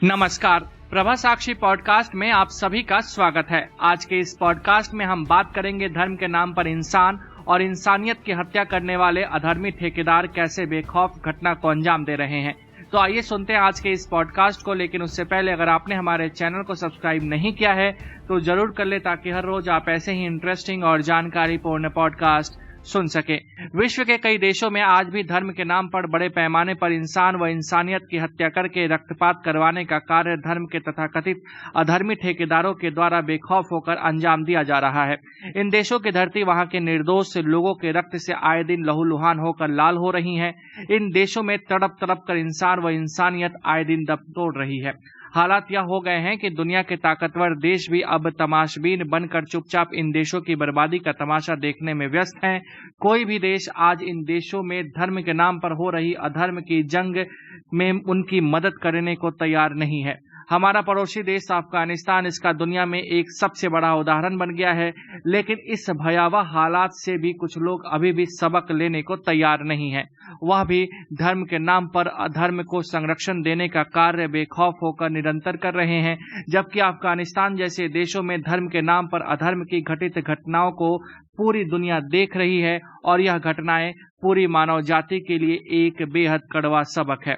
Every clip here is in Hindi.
नमस्कार, प्रभा साक्षी पॉडकास्ट में आप सभी का स्वागत है। आज के इस पॉडकास्ट में हम बात करेंगे धर्म के नाम पर इंसान और इंसानियत की हत्या करने वाले अधर्मी ठेकेदार कैसे बेखौफ घटना को अंजाम दे रहे हैं। तो आइए सुनते हैं आज के इस पॉडकास्ट को। लेकिन उससे पहले अगर आपने हमारे चैनल को सब्सक्राइब नहीं किया है तो जरूर कर ले, ताकि हर रोज आप ऐसे ही इंटरेस्टिंग और जानकारीपूर्ण पॉडकास्ट सुन सके। विश्व के कई देशों में आज भी धर्म के नाम पर बड़े पैमाने पर इंसान व इंसानियत की हत्या करके रक्तपात करवाने का कार्य धर्म के तथाकथित अधर्मी ठेकेदारों के द्वारा बेखौफ होकर अंजाम दिया जा रहा है। इन देशों की धरती वहां के निर्दोष लोगों के रक्त से आए दिन लहूलुहान होकर लाल हो रही है। इन देशों में तड़प तड़प कर इंसान व इंसानियत आए दिन दम तोड़ रही है। हालात यह हो गए हैं कि दुनिया के ताकतवर देश भी अब तमाशबीन बनकर चुपचाप इन देशों की बर्बादी का तमाशा देखने में व्यस्त हैं। कोई भी देश आज इन देशों में धर्म के नाम पर हो रही अधर्म की जंग में उनकी मदद करने को तैयार नहीं है। हमारा पड़ोसी देश अफगानिस्तान इसका दुनिया में एक सबसे बड़ा उदाहरण बन गया है। लेकिन इस भयावह हालात से भी कुछ लोग अभी भी सबक लेने को तैयार नहीं है। वह भी धर्म के नाम पर अधर्म को संरक्षण देने का कार्य बेखौफ होकर निरंतर कर रहे हैं। जबकि अफगानिस्तान जैसे देशों में धर्म के नाम पर अधर्म की घटित घटनाओं को पूरी दुनिया देख रही है और यह घटनाएं पूरी मानव जाति के लिए एक बेहद कड़वा सबक है।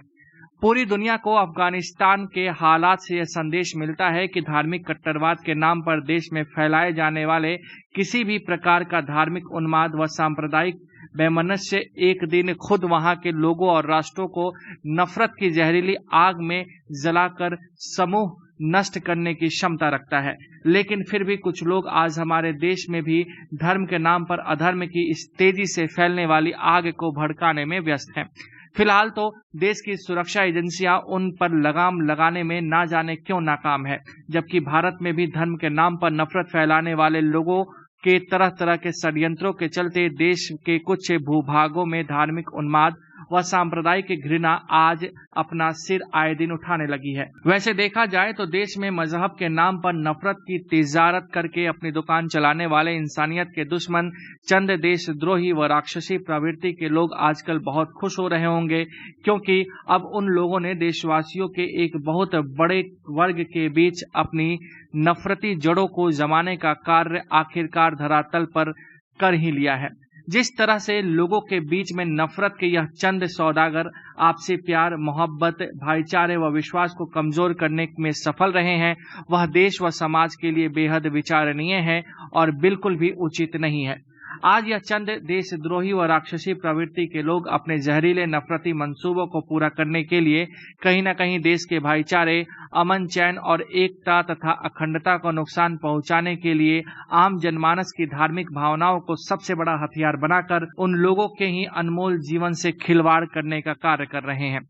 पूरी दुनिया को अफगानिस्तान के हालात से यह संदेश मिलता है कि धार्मिक कट्टरवाद के नाम पर देश में फैलाए जाने वाले किसी भी प्रकार का धार्मिक उन्माद व सांप्रदायिक वैमनस्य एक दिन खुद वहां के लोगों और राष्ट्रों को नफरत की जहरीली आग में जलाकर समूह नष्ट करने की क्षमता रखता है। लेकिन फिर भी कुछ लोग आज हमारे देश में भी धर्म के नाम पर अधर्म की इस तेजी से फैलने वाली आग को भड़काने में व्यस्त हैं। फिलहाल तो देश की सुरक्षा एजेंसियां उन पर लगाम लगाने में ना जाने क्यों नाकाम है। जबकि भारत में भी धर्म के नाम पर नफरत फैलाने वाले लोगों के तरह तरह के षड्यंत्रों के चलते देश के कुछ भूभागों में धार्मिक उन्माद व सांप्रदायिक घृणा आज अपना सिर आए दिन उठाने लगी है। वैसे देखा जाए तो देश में मजहब के नाम पर नफरत की तिजारत करके अपनी दुकान चलाने वाले इंसानियत के दुश्मन चंद देशद्रोही व राक्षसी प्रवृत्ति के लोग आजकल बहुत खुश हो रहे होंगे, क्योंकि अब उन लोगों ने देशवासियों के एक बहुत बड़े वर्ग के बीच अपनी नफरती जड़ों को जमाने का कार्य आखिरकार धरातल पर कर ही लिया है। जिस तरह से लोगों के बीच में नफरत के यह चंद सौदागर आपसी प्यार, मोहब्बत, भाईचारे व विश्वास को कमजोर करने में सफल रहे हैं, वह देश व समाज के लिए बेहद विचारणीय है और बिल्कुल भी उचित नहीं है। आज यह चंद देशद्रोही व राक्षसी प्रवृत्ति के लोग अपने जहरीले नफरती मंसूबों को पूरा करने के लिए कहीं न कहीं देश के भाईचारे, अमन, चैन और एकता तथा अखंडता को नुकसान पहुंचाने के लिए आम जनमानस की धार्मिक भावनाओं को सबसे बड़ा हथियार बनाकर उन लोगों के ही अनमोल जीवन से खिलवाड़ करने का कार्य कर रहे हैं।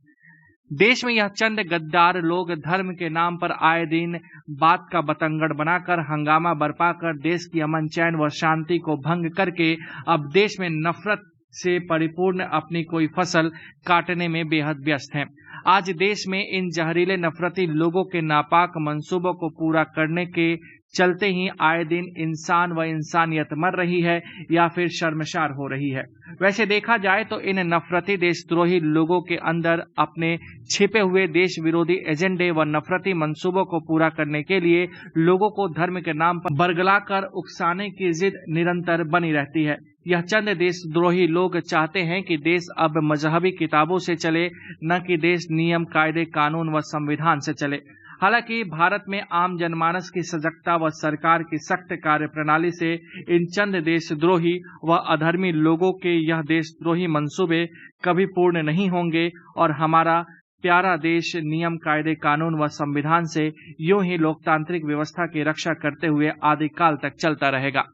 देश में यह चंद गद्दार लोग धर्म के नाम पर आए दिन बात का बतंगड़ बनाकर हंगामा बरपा कर देश की अमन, चैन व शांति को भंग करके अब देश में नफरत से परिपूर्ण अपनी कोई फसल काटने में बेहद व्यस्त हैं। आज देश में इन जहरीले नफरती लोगों के नापाक मंसूबों को पूरा करने के चलते ही आए दिन इंसान व इंसानियत मर रही है या फिर शर्मसार हो रही है। वैसे देखा जाए तो इन नफरती देशद्रोही लोगों के अंदर अपने छिपे हुए देश विरोधी एजेंडे व नफरती मंसूबों को पूरा करने के लिए लोगों को धर्म के नाम पर बरगलाकर उकसाने की जिद निरंतर बनी रहती है। यह चंद देशद्रोही लोग चाहते हैं कि देश अब मजहबी किताबों से चले, न कि देश नियम, कायदे, कानून व संविधान से चले। हालांकि भारत में आम जनमानस की सजगता व सरकार की सख्त कार्यप्रणाली से इन चंद देशद्रोही व अधर्मी लोगों के यह देशद्रोही मंसूबे कभी पूर्ण नहीं होंगे और हमारा प्यारा देश नियम, कायदे, कानून व संविधान से यूं ही लोकतांत्रिक व्यवस्था की रक्षा करते हुए आदिकाल तक चलता रहेगा।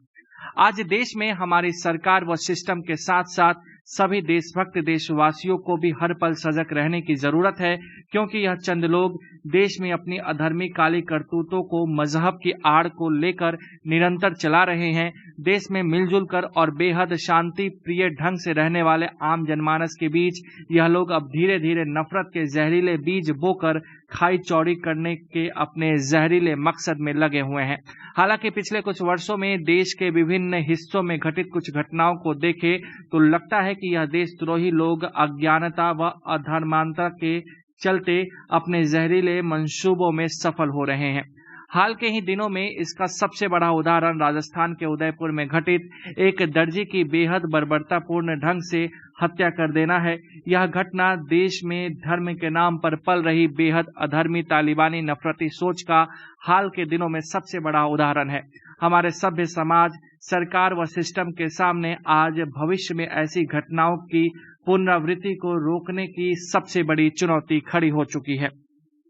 आज देश में हमारी सरकार व सिस्टम के साथ साथ सभी देशभक्त देशवासियों को भी हर पल सजग रहने की जरूरत है, क्योंकि यह चंद लोग देश में अपनी अधर्मी काली करतूतों को मजहब की आड़ को लेकर निरंतर चला रहे हैं। देश में मिलजुल कर और बेहद शांति प्रिय ढंग से रहने वाले आम जनमानस के बीच यह लोग अब धीरे धीरे नफरत के जहरीले बीज बोकर खाई चौड़ी करने के अपने जहरीले मकसद में लगे हुए हैं। हालांकि पिछले कुछ वर्षों में देश के विभिन्न हिस्सों में घटित कुछ घटनाओं को देखे तो लगता है कि यह देशद्रोही लोग अज्ञानता व अधर्मांता के चलते अपने जहरीले मंसूबों में सफल हो रहे हैं। हाल के ही दिनों में इसका सबसे बड़ा उदाहरण राजस्थान के उदयपुर में घटित एक दर्जी की बेहद बर्बरतापूर्ण ढंग से हत्या कर देना है। यह घटना देश में धर्म के नाम पर पल रही बेहद अधर्मी तालिबानी नफरती सोच का हाल के दिनों में सबसे बड़ा उदाहरण है। हमारे सभ्य समाज, सरकार व सिस्टम के सामने आज भविष्य में ऐसी घटनाओं की पुनरावृत्ति को रोकने की सबसे बड़ी चुनौती खड़ी हो चुकी है।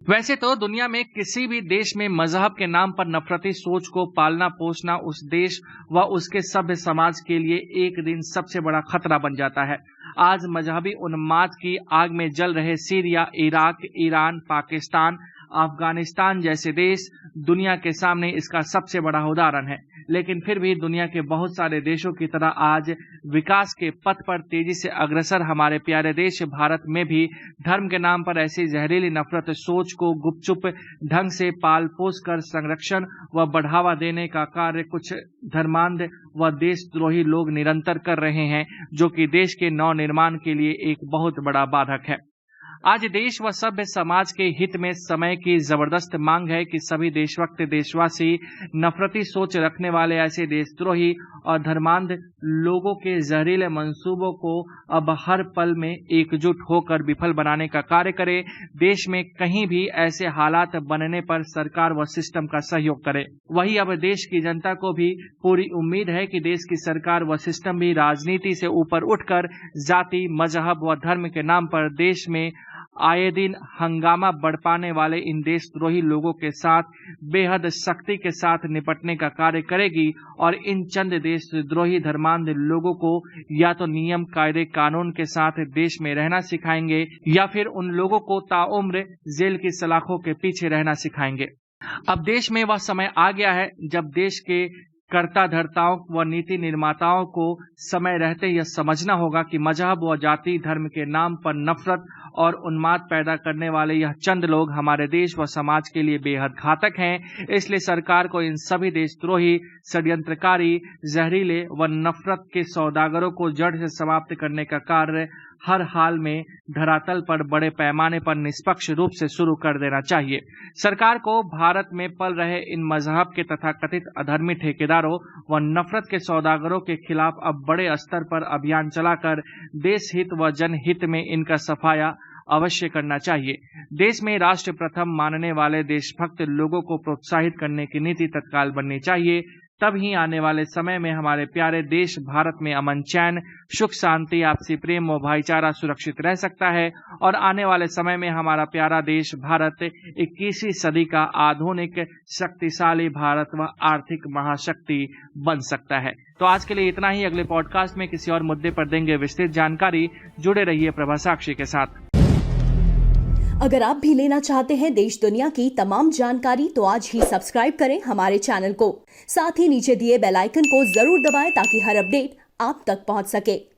वैसे तो दुनिया में किसी भी देश में मजहब के नाम पर नफरती सोच को पालना पोसना उस देश व उसके सभ्य समाज के लिए एक दिन सबसे बड़ा खतरा बन जाता है। आज मजहबी उन्माद की आग में जल रहे Syria, Iraq, Iran, Pakistan, Afghanistan जैसे देश दुनिया के सामने इसका सबसे बड़ा उदाहरण है। लेकिन फिर भी दुनिया के बहुत सारे देशों की तरह आज विकास के पथ पर तेजी से अग्रसर हमारे प्यारे देश भारत में भी धर्म के नाम पर ऐसी जहरीली नफरत सोच को गुपचुप ढंग से पाल पोस कर संरक्षण व बढ़ावा देने का कार्य कुछ धर्मांध व देशद्रोही लोग निरंतर कर रहे हैं, जो कि देश के नवनिर्माण के लिए एक बहुत बड़ा बाधक है। आज देश व सभ्य समाज के हित में समय की जबरदस्त मांग है कि सभी देशभक्त देशवासी नफरती सोच रखने वाले ऐसे देशद्रोही और धर्मांध लोगों के जहरीले मंसूबों को अब हर पल में एकजुट होकर विफल बनाने का कार्य करे। देश में कहीं भी ऐसे हालात बनने पर सरकार व सिस्टम का सहयोग करे। वही अब देश की जनता को भी पूरी उम्मीद है कि देश की सरकार व सिस्टम भी राजनीति से ऊपर उठकर जाति, मजहब व धर्म के नाम पर देश में आए दिन हंगामा बढ़ाने वाले इन देशद्रोही लोगों के साथ बेहद सख्ती के साथ निपटने का कार्य करेगी और इन चंद देशद्रोही धर्मांध लोगों को या तो नियम, कायदे, कानून के साथ देश में रहना सिखाएंगे या फिर उन लोगों को ताउम्र जेल की सलाखों के पीछे रहना सिखाएंगे। अब देश में वह समय आ गया है जब देश के कर्ता धर्ताओं व नीति निर्माताओं को समय रहते यह समझना होगा कि मजहब व जाति धर्म के नाम पर नफरत और उन्माद पैदा करने वाले यह चंद लोग हमारे देश व समाज के लिए बेहद घातक हैं। इसलिए सरकार को इन सभी देशद्रोही, षड्यंत्रकारी, जहरीले व नफरत के सौदागरों को जड़ से समाप्त करने का कार्य हर हाल में धरातल पर बड़े पैमाने पर निष्पक्ष रूप से शुरू कर देना चाहिए। सरकार को भारत में पल रहे इन मजहब के तथाकथित अधर्मी ठेकेदारों व नफरत के सौदागरों के खिलाफ अब बड़े स्तर पर अभियान चलाकर देश हित व जनहित में इनका सफाया अवश्य करना चाहिए। देश में राष्ट्र प्रथम मानने वाले देशभक्त लोगों को प्रोत्साहित करने की नीति तत्काल बननी चाहिए। तब ही आने वाले समय में हमारे प्यारे देश भारत में अमन, चैन, सुख, शांति, आपसी प्रेम व भाईचारा सुरक्षित रह सकता है और आने वाले समय में हमारा प्यारा देश भारत 21वीं सदी का आधुनिक, शक्तिशाली भारत व आर्थिक महाशक्ति बन सकता है। तो आज के लिए इतना ही। अगले पॉडकास्ट में किसी और मुद्दे पर देंगे विस्तृत जानकारी। जुड़े रहिए प्रभा साक्षी के साथ। अगर आप भी लेना चाहते हैं देश दुनिया की तमाम जानकारी तो आज ही सब्सक्राइब करें हमारे चैनल को। साथ ही नीचे दिए बेल आइकन को जरूर दबाएं ताकि हर अपडेट आप तक पहुंच सके।